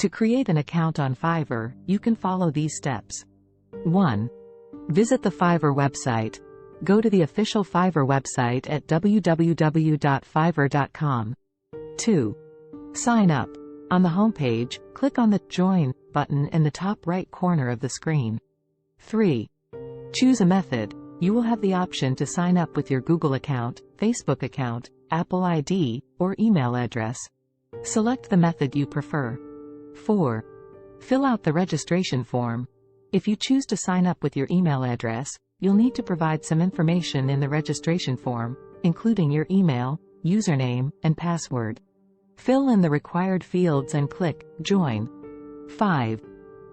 To create an account on Fiverr, you can follow these steps. 1. Visit the Fiverr website. Go to the official Fiverr website at www.fiverr.com. 2. Sign up. On the homepage, click on the Join button in the top right corner of the screen. 3. Choose a method. You will have the option to sign up with your Google account, Facebook account, Apple ID, or email address. Select the method you prefer. 4. Fill out the registration form. If you choose to sign up with your email address, you'll need to provide some information in the registration form, including your email, username, and password. Fill in the required fields and click Join. 5.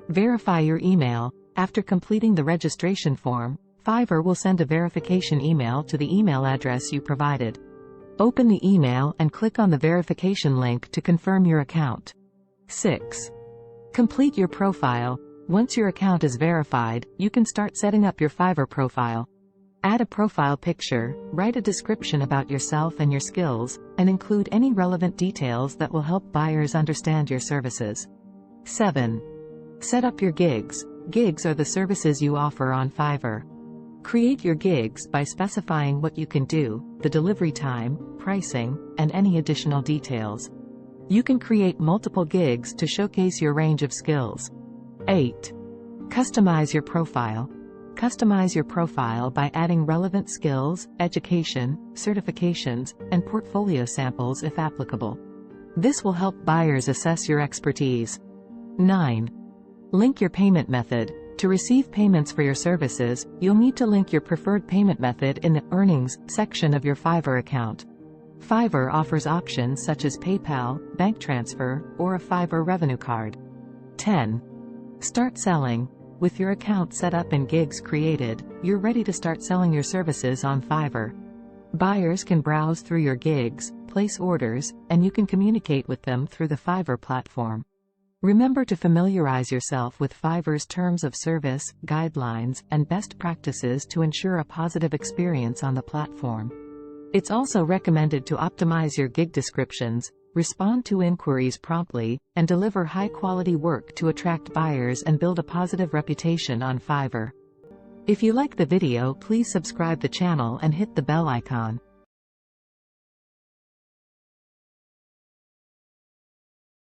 Verify your email. After completing the registration form, Fiverr will send a verification email to the email address you provided. Open the email and click on the verification link to confirm your account. 6. Complete your profile. Once your account is verified, you can start setting up your Fiverr profile. Add a profile picture, write a description about yourself and your skills, and include any relevant details that will help buyers understand your services. 7. Set up your gigs. Gigs are the services you offer on Fiverr. Create your gigs by specifying what you can do, the delivery time, pricing, and any additional details. You can create multiple gigs to showcase your range of skills. 8. Customize your profile. Customize your profile by adding relevant skills, education, certifications, and portfolio samples if applicable. This will help buyers assess your expertise. 9. Link your payment method. To receive payments for your services, you'll need to link your preferred payment method in the Earnings section of your Fiverr account. Fiverr offers options such as PayPal, bank transfer, or a Fiverr revenue card. 10. Start selling. With your account set up and gigs created, you're ready to start selling your services on Fiverr. Buyers can browse through your gigs, place orders, and you can communicate with them through the Fiverr platform. Remember to familiarize yourself with Fiverr's terms of service, guidelines, and best practices to ensure a positive experience on the platform. It's also recommended to optimize your gig descriptions, respond to inquiries promptly, and deliver high-quality work to attract buyers and build a positive reputation on Fiverr. If you like the video, please subscribe the channel and hit the bell icon.